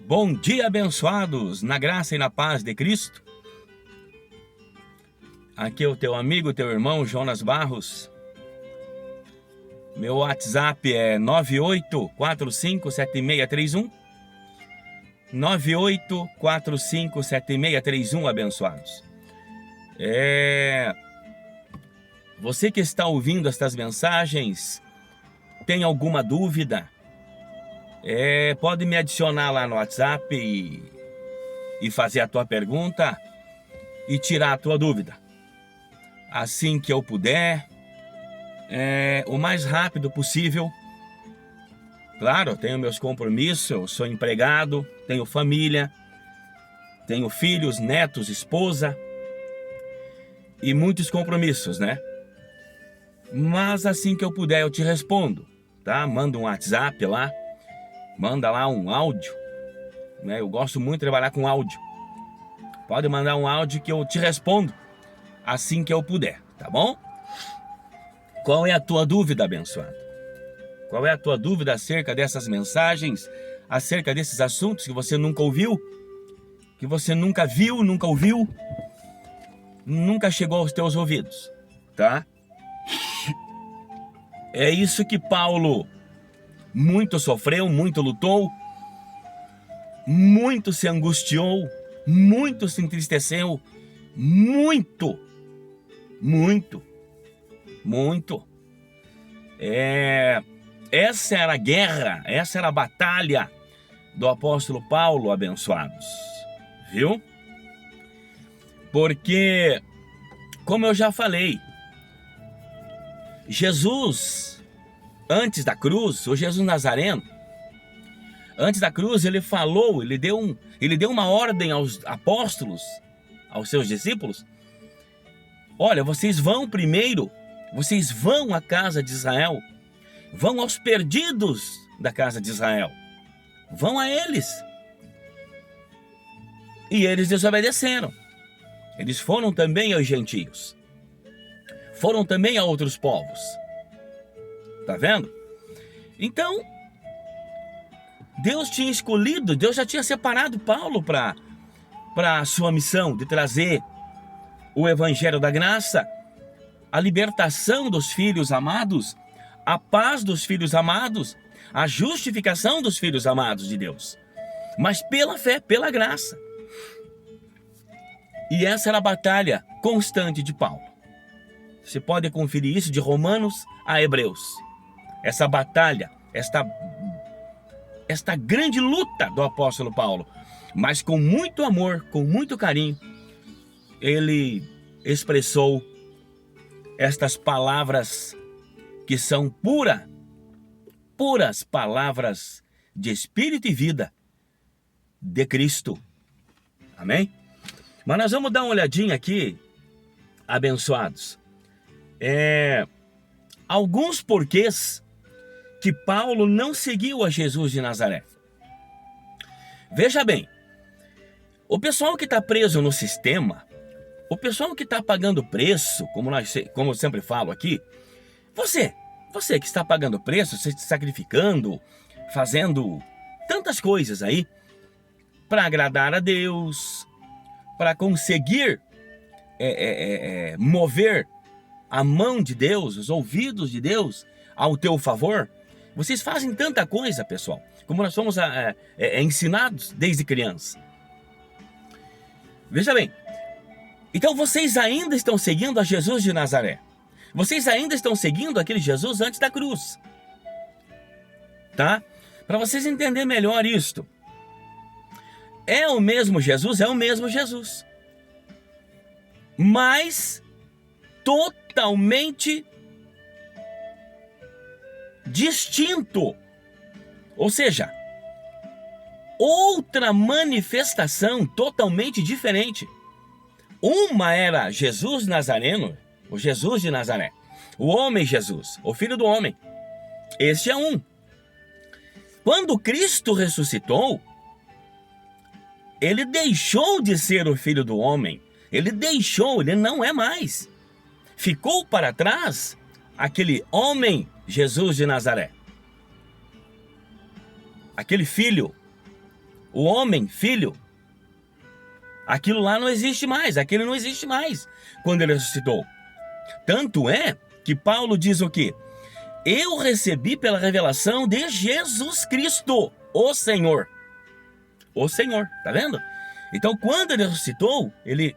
Bom dia, abençoados, na graça e na paz de Cristo. Aqui é o teu amigo, teu irmão Jonas Barros. Meu WhatsApp é 98457631. 98457631, abençoados. Você que está ouvindo estas mensagens, tem alguma dúvida? Pode me adicionar lá no WhatsApp e fazer a tua pergunta e tirar a tua dúvida. Assim que eu puder, o mais rápido possível. Claro, eu tenho meus compromissos, eu sou empregado, tenho família, tenho filhos, netos, esposa e muitos compromissos, né? Mas assim que eu puder eu te respondo, tá? Manda um WhatsApp lá, manda lá um áudio, né? Eu gosto muito de trabalhar com áudio. Pode mandar um áudio que eu te respondo assim que eu puder, tá bom? Qual é a tua dúvida, abençoado? Qual é a tua dúvida acerca dessas mensagens, acerca desses assuntos que você nunca ouviu, que você nunca viu, nunca ouviu, nunca chegou aos teus ouvidos, tá? É isso que Paulo muito sofreu, muito lutou, muito se angustiou, muito se entristeceu, muito. Essa era a guerra, essa era a batalha do apóstolo Paulo, abençoados, viu? Porque, como eu já falei, Jesus, antes da cruz, o Jesus Nazareno, antes da cruz, ele falou, ele deu uma ordem aos apóstolos, aos seus discípulos. Olha, vocês vão à casa de Israel, vão aos perdidos da casa de Israel, vão a eles. E eles desobedeceram. Eles foram também aos gentios, foram também a outros povos. Tá vendo? Então, Deus tinha escolhido, Deus já tinha separado Paulo para a sua missão de trazer o evangelho da graça, a libertação dos filhos amados, a paz dos filhos amados, a justificação dos filhos amados de Deus, mas pela fé, pela graça. E essa era a batalha constante de Paulo. Você pode conferir isso de Romanos a Hebreus. Essa batalha, esta grande luta do apóstolo Paulo, mas com muito amor, com muito carinho, ele expressou estas palavras que são puras palavras de espírito e vida de Cristo. Amém? Mas nós vamos dar uma olhadinha aqui, abençoados. Alguns porquês que Paulo não seguiu a Jesus de Nazaré. Veja bem, o pessoal que está preso no sistema, o pessoal que está pagando preço, como eu sempre falo aqui, você que está pagando preço, se sacrificando, fazendo tantas coisas aí, para agradar a Deus, para conseguir mover a mão de Deus, os ouvidos de Deus ao teu favor. Vocês fazem tanta coisa, pessoal, como nós somos ensinados desde criança. Veja bem, então vocês ainda estão seguindo a Jesus de Nazaré. Vocês ainda estão seguindo aquele Jesus antes da cruz. Tá? Para vocês entenderem melhor isto. É o mesmo Jesus, mas totalmente distinto, ou seja, outra manifestação totalmente diferente. Uma era Jesus Nazareno, o Jesus de Nazaré, o homem Jesus, o filho do homem. Este é um. Quando Cristo ressuscitou, ele deixou de ser o filho do homem, ele não é mais. Ficou para trás aquele homem Jesus de Nazaré, aquele filho o homem, filho. Aquilo lá não existe mais, aquele não existe mais quando ele ressuscitou. Tanto é que Paulo diz o quê? Eu recebi pela revelação de Jesus Cristo, o Senhor. O Senhor, tá vendo? Então, quando ele ressuscitou, ele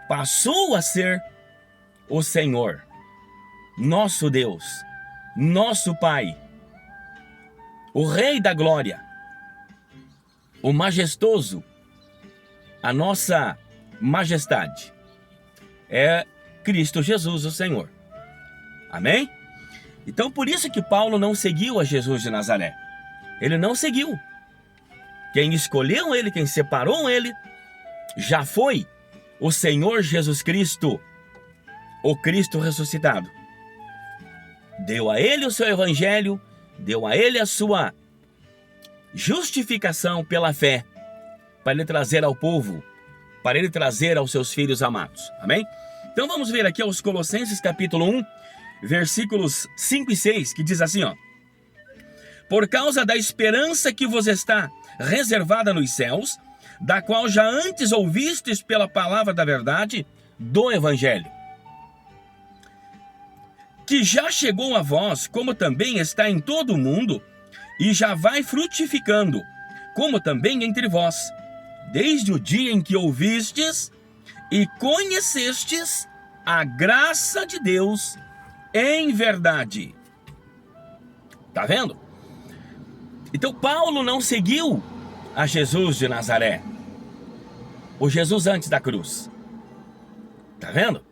passou a ser o Senhor, nosso Deus, nosso Pai, o Rei da Glória, o majestoso, a nossa majestade é Cristo Jesus, o Senhor. Amém? Então, por isso que Paulo não seguiu a Jesus de Nazaré. Ele não seguiu. Quem escolheu ele, quem separou ele, já foi o Senhor Jesus Cristo, o Cristo ressuscitado. Deu a ele o seu evangelho, deu a ele a sua justificação pela fé, para ele trazer ao povo, para ele trazer aos seus filhos amados. Amém? Então vamos ver aqui aos Colossenses capítulo 1, versículos 5 e 6, que diz assim, ó: por causa da esperança que vos está reservada nos céus, da qual já antes ouvistes pela palavra da verdade do evangelho, que já chegou a vós, como também está em todo o mundo, e já vai frutificando, como também entre vós, desde o dia em que ouvistes e conhecestes a graça de Deus em verdade. Tá vendo? Então Paulo não seguiu a Jesus de Nazaré, o Jesus antes da cruz. Tá vendo?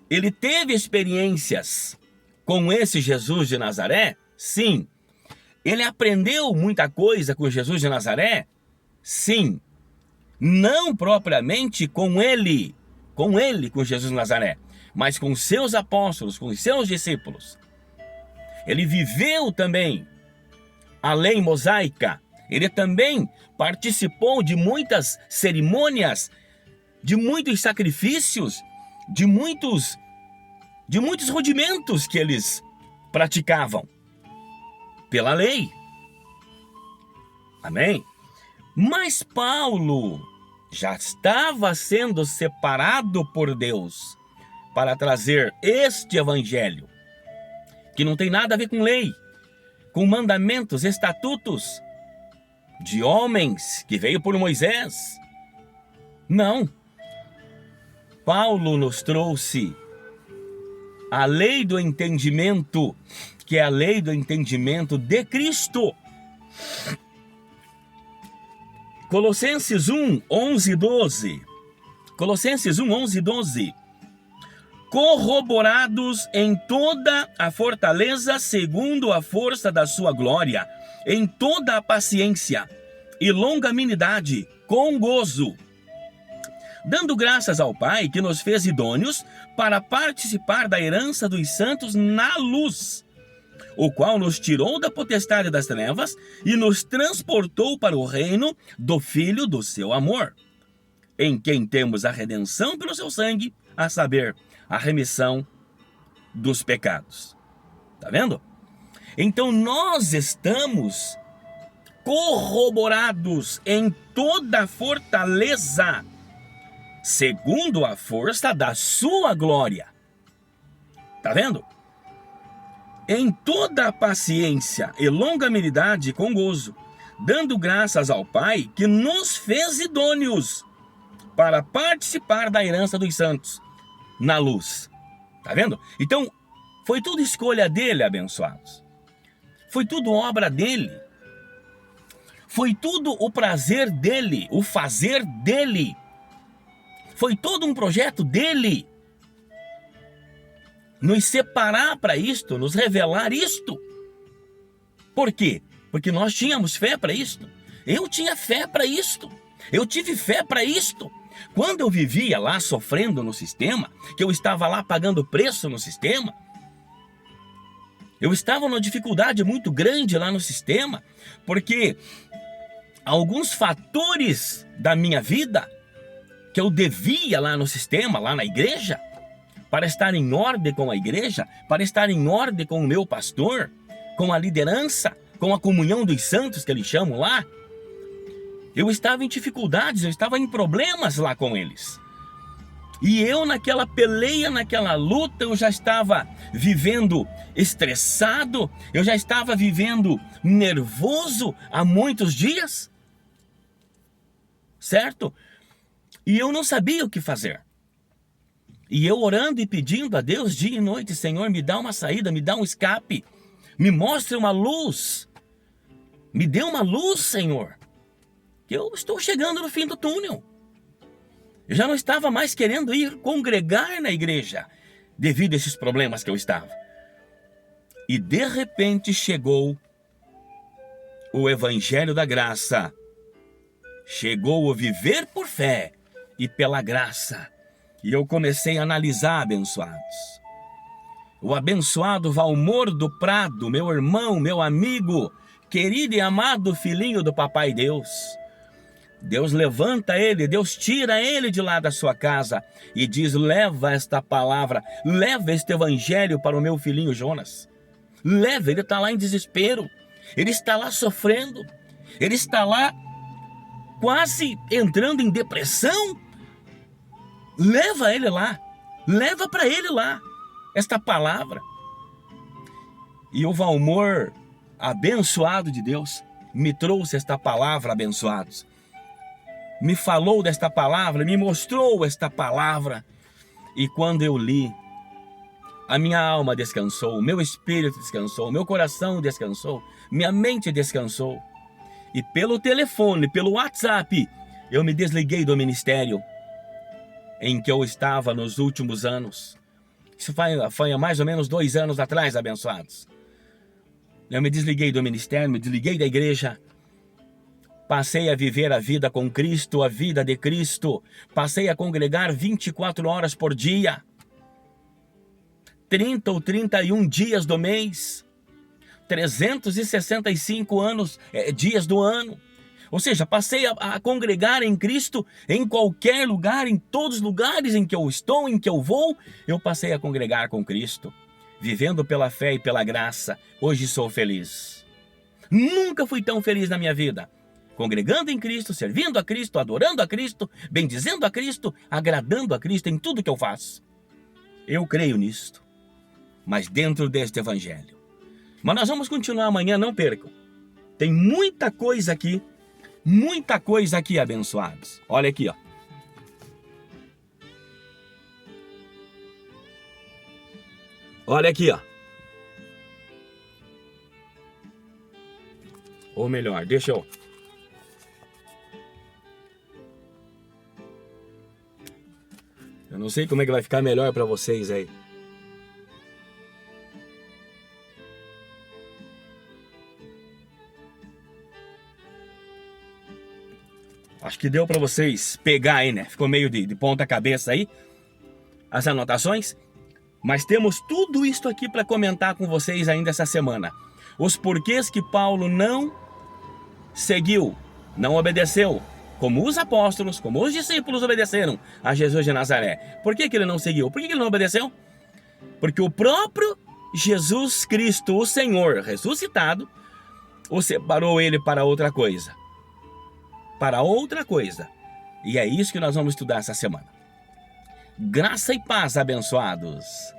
Ele teve experiências com esse Jesus de Nazaré? Sim. Ele aprendeu muita coisa com Jesus de Nazaré? Sim. Não propriamente com Jesus de Nazaré, mas com seus apóstolos, com seus discípulos. Ele viveu também a lei mosaica. Ele também participou de muitas cerimônias, de muitos sacrifícios, de muitos rudimentos que eles praticavam pela lei. Amém? Mas Paulo já estava sendo separado por Deus para trazer este evangelho, que não tem nada a ver com lei, com mandamentos, estatutos de homens que veio por Moisés. Não. Paulo nos trouxe a lei do entendimento, que é a lei do entendimento de Cristo. Colossenses 1, 11 e 12. Colossenses 1, 11 e 12. Corroborados em toda a fortaleza segundo a força da sua glória, em toda a paciência e longanimidade, com gozo, dando graças ao Pai que nos fez idôneos para participar da herança dos santos na luz, o qual nos tirou da potestade das trevas e nos transportou para o reino do Filho do seu amor, em quem temos a redenção pelo seu sangue, a saber, a remissão dos pecados. Tá vendo? Então nós estamos corroborados em toda a fortaleza, segundo a força da sua glória. Tá vendo? Em toda a paciência e longanimidade com gozo, dando graças ao Pai que nos fez idôneos para participar da herança dos santos na luz. Tá vendo? Então, foi tudo escolha dele, abençoados. Foi tudo obra dele. Foi tudo o prazer dele, o fazer dele. Foi todo um projeto dele. Nos separar para isto, nos revelar isto. Por quê? Porque nós tínhamos fé para isto. Eu tinha fé para isto. Eu tive fé para isto. Quando eu vivia lá sofrendo no sistema, que eu estava lá pagando preço no sistema, eu estava numa dificuldade muito grande lá no sistema, porque alguns fatores da minha vida que eu devia lá no sistema, lá na igreja, para estar em ordem com a igreja, para estar em ordem com o meu pastor, com a liderança, com a comunhão dos santos que eles chamam lá, Eu estava em dificuldades, eu estava em problemas lá com eles. E eu naquela peleia, naquela luta, eu já estava vivendo estressado, eu já estava vivendo nervoso há muitos dias, certo? E eu não sabia o que fazer. E eu orando e pedindo a Deus dia e noite: Senhor, me dá uma saída, me dá um escape, me mostre uma luz, me dê uma luz, Senhor, que eu estou chegando no fim do túnel. Eu já não estava mais querendo ir congregar na igreja, devido a esses problemas que eu estava. E de repente chegou o Evangelho da Graça. Chegou o viver por fé e pela graça. E eu comecei a analisar, abençoados. O abençoado Valmor do Prado, meu irmão, meu amigo, querido e amado filhinho do Papai Deus. Deus levanta ele, Deus tira ele de lá da sua casa e diz: leva esta palavra, leva este evangelho para o meu filhinho Jonas. Leva, ele está lá em desespero, ele está lá sofrendo, ele está lá quase entrando em depressão. Leva ele lá, leva para ele lá esta palavra. E o Valmor, abençoado de Deus, me trouxe esta palavra, abençoados. Me falou desta palavra, me mostrou esta palavra. E quando eu li, a minha alma descansou, meu espírito descansou, meu coração descansou, minha mente descansou. E pelo telefone, pelo WhatsApp, eu me desliguei do ministério em que eu estava nos últimos anos. Isso foi há mais ou menos 2 anos atrás, abençoados. Eu me desliguei do ministério, me desliguei da igreja. Passei a viver a vida com Cristo, a vida de Cristo. Passei a congregar 24 horas por dia. 30 ou 31 dias do mês. 365 dias do ano. Ou seja, passei a congregar em Cristo em qualquer lugar, em todos os lugares em que eu estou, em que eu vou. Eu passei a congregar com Cristo. Vivendo pela fé e pela graça. Hoje sou feliz. Nunca fui tão feliz na minha vida. Congregando em Cristo, servindo a Cristo, adorando a Cristo, bendizendo a Cristo, agradando a Cristo em tudo que eu faço. Eu creio nisto, mas dentro deste evangelho. Mas nós vamos continuar amanhã, não percam. Tem muita coisa aqui, abençoados. Olha aqui, ó. Olha aqui, ó. Ou melhor, deixa eu... Eu não sei como é que vai ficar melhor para vocês aí. Acho que deu para vocês pegar aí, né? Ficou meio de ponta cabeça aí as anotações. Mas temos tudo isso aqui para comentar com vocês ainda essa semana. Os porquês que Paulo não seguiu, não obedeceu, como os apóstolos, como os discípulos obedeceram a Jesus de Nazaré. Por que ele não seguiu? Por que ele não obedeceu? Porque o próprio Jesus Cristo, o Senhor ressuscitado, o separou ele para outra coisa. Para outra coisa. E é isso que nós vamos estudar essa semana. Graça e paz, abençoados.